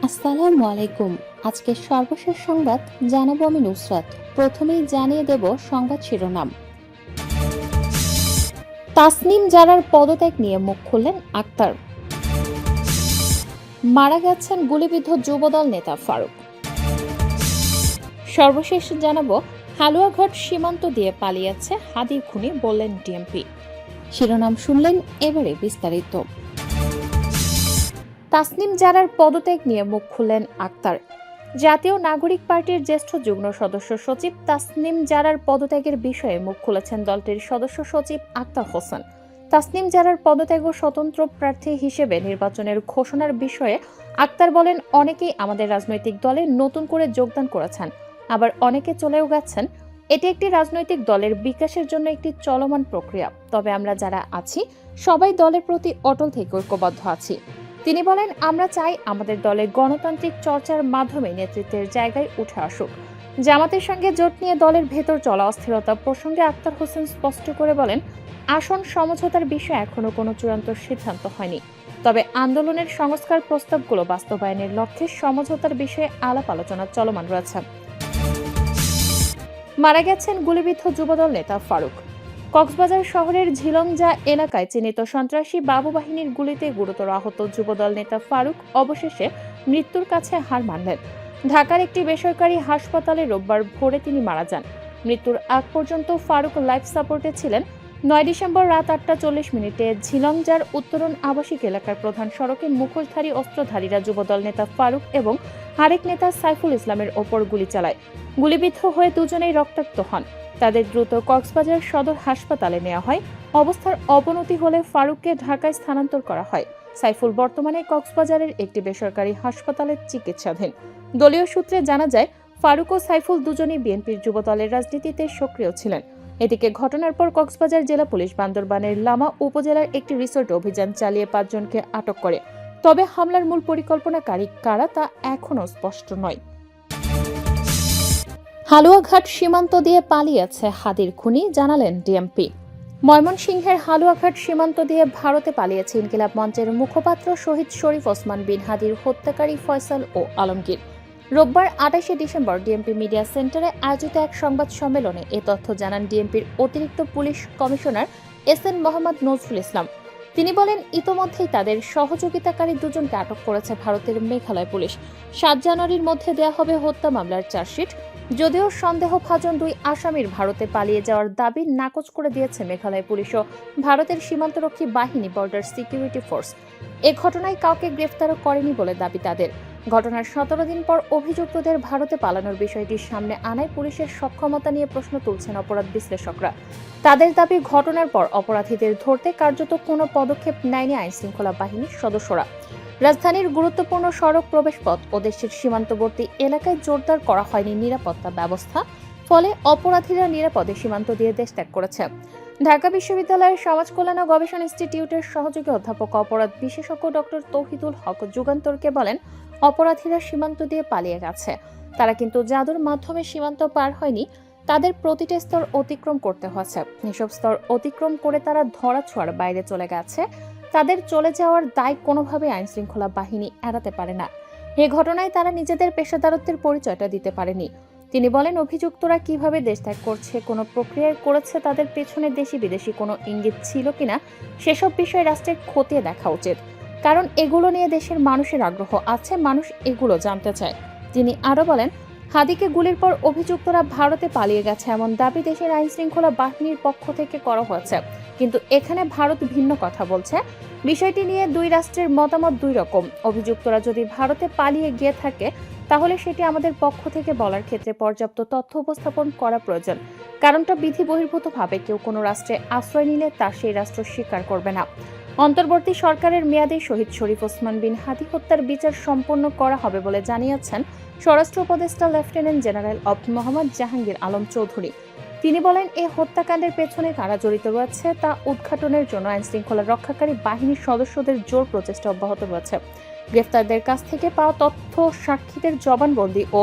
আসসালামু আলাইকুম। আজকের সর্বশেষ সংবাদ জানাবো আমি নুসরাত। প্রথমেই জানিয়ে দেব সংবাদ শিরোনাম। তাসনিম জারার পদত্যাগ নিয়ে মুখ খুললেন আক্তার। মারা গেছেন গুলিবিদ্ধ যুবদল নেতা ফারুক। সর্বশেষ জানাবো হালুয়াঘাট সীমান্ত দিয়ে পালিয়েছে হাদির খুনি, বললেন ডিএমপি। শিরোনাম শুনলেন, এবারে বিস্তারিত। তাসনিম জারার পদত্যাগ নিয়ে মুখ খুললেন আক্তার। জাতীয় নাগরিক পার্টির জ্যেষ্ঠ যুগ্ম সদস্য সচিব তাসনিম জারার পদত্যাগের বিষয়ে মুখ খুলেছেন দলটির সদস্য সচিব আক্তার হোসেন। তাসনিম জারার পদত্যাগ ও স্বতন্ত্র প্রার্থী হিসেবে নির্বাচনের ঘোষণার বিষয়ে আক্তার বলেন, অনেকেই আমাদের রাজনৈতিক দলে নতুন করে যোগদান করেছেন, আবার অনেকে চলেও গেছেন। এটি একটি রাজনৈতিক দলের বিকাশের জন্য একটি চলমান প্রক্রিয়া। তবে আমরা যারা আছি সবাই দলের প্রতি অটল থেকে ঐক্যবদ্ধ আছি। তিনি বলেন, আমরা চাই আমাদের দলে গণতান্ত্রিক চর্চার মাধ্যমে নেতৃত্বের জায়গায় উঠে আসুক। জামাতের সঙ্গে জোট নিয়ে দলের ভেতর চলা অস্থিরতা প্রসঙ্গে আক্তার হোসেন স্পষ্ট করে বলেন, আসন সমঝোতার বিষয়ে এখনো কোনো চূড়ান্ত সিদ্ধান্ত হয়নি। তবে আন্দোলনের সংস্কার প্রস্তাবগুলো বাস্তবায়নের লক্ষ্যে সমঝোতার বিষয়ে আলাপ আলোচনা চলমান রয়েছে। মারা গেছেন গুলিবিদ্ধ যুবদল নেতা ফারুক। কক্সবাজার শহরের ঝিলংজা এলাকায় চিহ্নিত সন্ত্রাসী বাবু বাহিনীর গুলিতে গুরুতর আহত যুবদল নেতা ফারুক অবশেষে মৃত্যুর কাছে হার মানলেন। ঢাকার একটি বেসরকারি হাসপাতালে রোববার ভোরে তিনি মারা যান। মৃত্যুর আগ পর্যন্ত ফারুক লাইফ সাপোর্টে ছিলেন। 9 ডিসেম্বর রাত 8টা 40 মিনিটে ঝিলংজার উত্তরণ আবাসিক এলাকার প্রধান সড়কে মুখোশধারী অস্ত্রধারীরা যুবদল নেতা ফারুক এবং আরেক নেতা সাইফুল ইসলামের ওপর গুলি চালায়। গুলিবিদ্ধ হয়ে দুজনেই রক্তাক্ত হন। তাদের দ্রুত কক্সবাজার সদর হাসপাতালে নেওয়া হয়। অবস্থার অবনতি হলে ফারুককে ঢাকায় স্থানান্তর করা হয়। সাইফুল বর্তমানে কক্সবাজারের একটি বেসরকারি হাসপাতালে চিকিৎসাধীন। দলীয় সূত্রে জানা যায়, ফারুক ও সাইফুল দুজনেই বিএনপির যুবদলের রাজনীতিতে সক্রিয় ছিলেন। এদিকে ঘটনার পর কক্সবাজার জেলা পুলিশ বান্দরবানের লামা উপজেলার একটি রিসোর্টে অভিযান চালিয়ে 5 জনকে আটক করে। তবে হামলার মূল পরিকল্পনাকারী কারা তা এখনও স্পষ্ট নয়। হালুয়াঘাট সীমান্ত দিয়ে পালিয়েছে হাদির খুনি, জানালেন ডিএমপি। ময়মনসিংহের হালুয়াঘাট সীমান্ত দিয়ে ভারতে পালিয়েছে ইনকিলাব মঞ্চের মুখপাত্র শহীদ শরীফ ওসমান বিন হাদির হত্যাকারী ফয়সাল ও আলমগীর। রোববার 28 ডিসেম্বর ডিএমপি মিডিয়া সেন্টারে আয়োজিত এক সংবাদ সম্মেলনে এ তথ্য জানান ডিএমপির অতিরিক্ত police commissioner SN Mohammad Nazrul Islam. তিনি বলেন, ইতোমধ্যেই তাদের সহযোগিতাকারী দুজনকে আটক করেছে ভারতের মেঘালয় পুলিশ। 7 জানুয়ারির মধ্যে দেয়া হবে হত্যা মামলার চার্জশিট। যদিও সন্দেহভাজন 2 আসামির ভারতে পালিয়ে যাওয়ার দাবি নাকচ করে দিয়েছে মেঘালয় পুলিশ ও ভারতের সীমান্তরক্ষী বাহিনী বর্ডার সিকিউরিটি ফোর্স। এ ঘটনায় কাউকে গ্রেফতারও করেনি বলে দাবি তাদের। ঘটনার 17 দিন পর অভিযুক্তদের ভারতে পালানোর বিষয়টি সামনে আনায় পুলিশের সক্ষমতা নিয়ে প্রশ্ন তুলছেন অপরাধ বিশ্লেষকরা। তাদের দাবি, ঘটনার পর অপরাধীদের ধরতে কার্যত কোনো পদক্ষেপ নেয়নি আইনশৃঙ্খলা বাহিনীর সদস্যরা। রাজধানীর গুরুত্বপূর্ণ সড়ক প্রবেশপথ ও দেশের সীমান্তবর্তী এলাকায় জোরদার করা হয়নি নিরাপত্তা ব্যবস্থা। ফলে অপরাধীরা নিরাপদে সীমান্ত দিয়ে দেশ ত্যাগ করেছে। ঢাকা বিশ্ববিদ্যালয়ের সমাজ কল্যাণ ও গবেষণা ইনস্টিটিউটের সহযোগী অধ্যাপক অপরাধ বিশেষজ্ঞ ডক্টর তৌহিদুল হক যুগান্তরকে বলেন, অপরাধীরা সীমান্ত দিয়ে পালিয়ে গেছে। তারা কিন্তু জাদুর মাধ্যমে সীমান্ত পার হয়নি, তাদের প্রতিটি স্তর অতিক্রম করতে হয়েছে। এসব স্তর অতিক্রম করে তারা ধরাছোঁয়ার বাইরে চলে গেছে। তাদের চলে যাওয়ার দায় কোনোভাবে আইনশৃঙ্খলা বাহিনী এড়াতে পারে না। এ ঘটনায় তারা নিজেদের পেশাদারত্বের পরিচয়টা দিতে পারেনি। তিনি বলেন, অভিযুক্তরা কিভাবে দেশ ত্যাগ করছে, কোনো প্রক্রিয়ায় করেছে, তাদের পেছনে দেশি বিদেশি কোনো ইঙ্গিত ছিল কিনা সেসব বিষয়ে রাষ্ট্রের খতিয়ে দেখা উচিত। কারণ এগুলো নিয়ে দেশের মানুষের আগ্রহ আছে, মানুষ এগুলো জানতে চায়। তিনি আরও বলেন, হাদিকে গুলির পর অভিযুক্তরা ভারতে পালিয়ে গেছে এমন দাবি দেশের আইনশৃঙ্খলা বাহিনীর পক্ষ থেকে করা হয়েছে। কিন্তু এখানে ভারত ভিন্ন কথা বলছে। বিষয়টি নিয়ে 2 রাষ্ট্রের মতামত 2 রকম। অভিযুক্তরা যদি ভারতে পালিয়ে গিয়ে থাকে তাহলে সেটি আমাদের পক্ষ থেকে বলার ক্ষেত্রে পর্যাপ্ত তথ্য উপস্থাপন করা প্রয়োজন। কারণটা বিধি বহির্ভূতভাবে কেউ কোনো রাষ্ট্রে আশ্রয় নিলে তা সেই রাষ্ট্র স্বীকার করবে না। অন্তর্বর্তী সরকারের মেয়াদে শহীদ শরীফ ওসমান বিন হাদি হত্যার বিচার সম্পন্ন করা হবে বলে জানিয়েছেন স্বরাষ্ট্র উপদেষ্টা lieutenant general of Mohammad Jahangir Alam Chowdhury. তিনি বলেন, এই হত্যাকাণ্ডের পেছনে কারা জড়িত রয়েছে তা উদ্ঘাটনের জন্য আইনশৃঙ্খলা রক্ষাকারী বাহিনীর সদস্যদের জোর প্রচেষ্টা অব্যাহত রয়েছে। গ্রেফতারদের কাছ থেকে পাওয়া তথ্য, সাক্ষীদের জবানবন্দি ও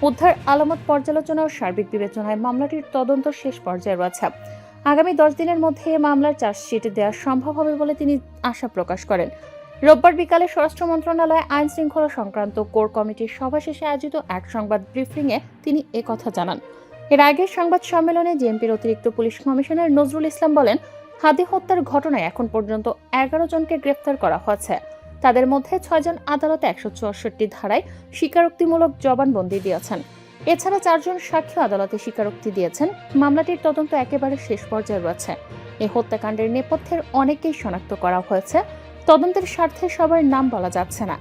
উদ্ধার আলামত পর্যালোচনা ও সার্বিক বিবেচনায় মামলাটির তদন্ত শেষ পর্যায়ে রয়েছে। আগামী 10 দিনের মধ্যে মামলার চার্জশিট দেওয়া সম্ভব হবে বলে তিনি আশা প্রকাশ করেন। রোববার বিকালে স্বরাষ্ট্র মন্ত্রণালয়ে আইন শৃঙ্খলা সংক্রান্ত কোর কমিটির সভা শেষে আয়োজিত এক সংবাদ ব্রিফিংয়ে তিনি একথা জানান। এর আগে সংবাদ সম্মেলনে ডিএমপির অতিরিক্ত পুলিশ কমিশনার নজরুল ইসলাম বলেন, হাদি হত্যার ঘটনায় এখন পর্যন্ত 11 জনকে গ্রেফতার করা হয়েছে। তাদের মধ্যে 6 জন আদালতে 164 ধারায় স্বীকারোক্তিমূলক জবানবন্দি দিয়েছেন। এছাড়া 4 জন সাক্ষ্য আদালতে স্বীকারোক্তি দিয়েছেন। মামলাটির তদন্ত একেবারে শেষ পর্যায়ে রয়েছে। এই হত্যাকাণ্ডের নেপথ্যের অনেকেই শনাক্ত করা হয়েছে। তদন্তের স্বার্থে সবার নাম বলা যাচ্ছে না।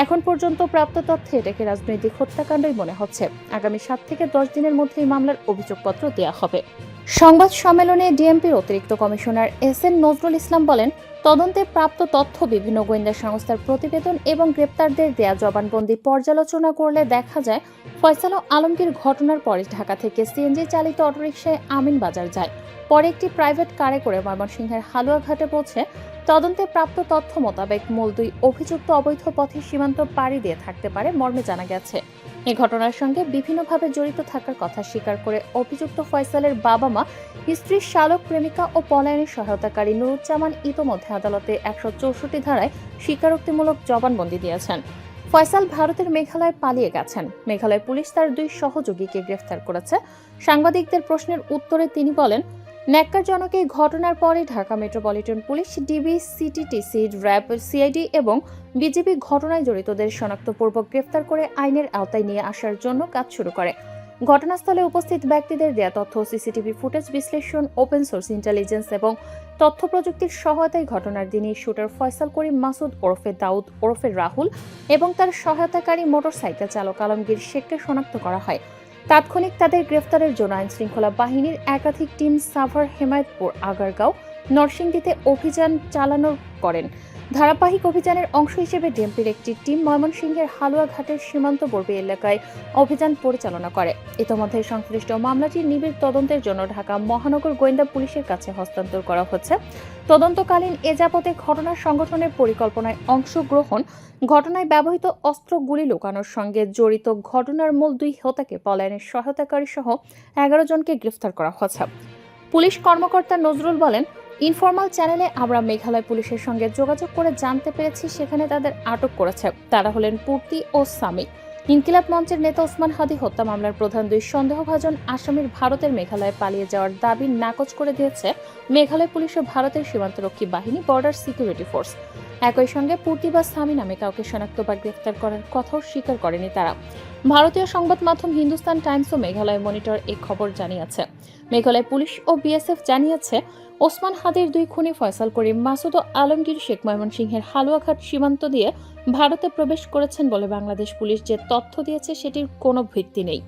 এখন পর্যন্ত প্রাপ্ত তথ্যে এটাকে রাজনৈতিক হত্যাকাণ্ডই মনে হচ্ছে। আগামী 7 থেকে 10 দিনের মধ্যেই মামলার অভিযোগপত্র দেওয়া হবে। সংবাদ সম্মেলনে ডিএমপির অতিরিক্ত কমিশনার এস.এন. নজরুল ইসলাম বলেন, তদন্তে প্রাপ্ত তথ্য, বিভিন্ন গোয়েন্দা সংস্থার প্রতিবেদন এবং গ্রেপ্তারদের দেয়া জবানবন্দি পর্যালোচনা করলে দেখা যায়, ফয়সাল আলমগীর ঘটনার পরে ঢাকা থেকে সিএনজি চালিত অটোরিকশায় আমিন বাজার যায়। পরে একটি প্রাইভেট কারে করে ময়মনসিংহের হালুয়াঘাটে পৌঁছে তদন্তে প্রাপ্ত তথ্য মোতাবেক মূল 2 অভিযুক্ত অবৈধ পথে সীমান্ত পাড়ি দিয়ে থাকতে পারে মর্মে জানা গেছে। এই ঘটনার সঙ্গে বিভিন্নভাবে জড়িত থাকার কথা স্বীকার করে অভিযুক্ত ফয়সালের বাবা-মা, স্ত্রী, শালক, প্রেমিকা ও পলায়নের সহায়তাকারী নুরুজ্জামান ইতোমধ্যে আদালতে 164 ধারায় স্বীকারোক্তিমূলক জবানবন্দি দিয়েছেন। ফয়সাল ভারতের মেঘালয়ে পালিয়ে গেছেন। মেঘালয় পুলিশ তার 2 সহযোগীকে গ্রেফতার করেছে। সাংবাদিকদের প্রশ্নের উত্তরে তিনি বলেন, ন্যাক্কারজনক এই ঘটনার পরে Dhaka metropolitan police, DB, CTTC, RAB, CID এবং বিজিবি ঘটনায় জড়িতদের শনাক্তপূর্বক গ্রেফতার করে আইনের আওতায় নিয়ে আসার জন্য কাজ শুরু করে। ঘটনাস্থলে উপস্থিত ব্যক্তিদের দেয়া তথ্য, সিসিটিভি ফুটেজ বিশ্লেষণ, ওপেন সোর্স ইন্টেলিজেন্স এবং তথ্য প্রযুক্তির সহায়তায় ঘটনার দিনই শুটার ফয়সাল করিম মাসুদ ওরফে দাউদ ওরফে রাহুল এবং তার সহায়তাকারী মোটরসাইকেল চালক আলমগীর শেখকে শনাক্ত করা হয়। তাৎক্ষণিক তাদের গ্রেফতারের জন্য আইন শৃঙ্খলা বাহিনীর একাধিক টিম সাভার, হেমায়তপুর, আগারগাঁও, নরসিংদীতে অভিযান চালানো করেন। ধারাবাহিক অভিযানের অংশ হিসেবে ডিএমপির একটি টিম ময়মনসিংহের হালুয়াঘাটের সীমান্তবর্তী এলাকায় অভিযান পরিচালনা করে। ইতোমধ্যে সংশ্লিষ্ট মামলাটি নিবিড় তদন্তের জন্য ঢাকা মহানগর গোয়েন্দা পুলিশের কাছে হস্তান্তর করা হচ্ছে। তদন্তকালীন এ যাবতে ঘটনার সংগঠনের পরিকল্পনায় অংশগ্রহণ, ঘটনায় ব্যবহৃত অস্ত্র, গুলি লুকানোর সঙ্গে জড়িত ঘটনার মূল 2 হোতাকে পলায়নের সহায়তাকারী সহ 11 জনকে গ্রেফতার করা হয়েছে। পুলিশ কর্মকর্তা নজরুল বলেন, ইনফরমাল চ্যানেলে আমরা মেঘালয় পুলিশের সঙ্গে যোগাযোগ করে জানতে পেরেছি সেখানে তাদের আটক করেছে। তারা হলেন পূর্তি ও সামি। ইনকিলাব মঞ্চের নেতা ওসমান হাদি হত্যা মামলার প্রধান 2 সন্দেহভাজন আসামির ভারতের মেঘালয়ে পালিয়ে যাওয়ার দাবি নাকচ করে দিয়েছে মেঘালয় পুলিশ ও ভারতের সীমান্তরক্ষী বাহিনী, বর্ডার সিকিউরিটি ফোর্স। একই সঙ্গে পূর্তি বা সামি নামে কাউকে শনাক্ত বা গ্রেফতার করার কথাও স্বীকার করেনি তারা। ভারতীয় সংবাদ মাধ্যম হিন্দুস্তান টাইমস ও মেঘালয় মনিটর এই খবর জানিয়েছে। মেঘালয় পুলিশ ও বিএসএফ জানিয়েছে, ওসমান হাদির 2 খুনি ফয়সাল করিম মাসুদ ও আলমগীর শেখ ময়মনসিংহের হালুয়াঘাট সীমান্ত দিয়ে ভারতে প্রবেশ করেছেন বলে বাংলাদেশ পুলিশ যে তথ্য দিয়েছে সেটির কোনো ভিত্তি নেই।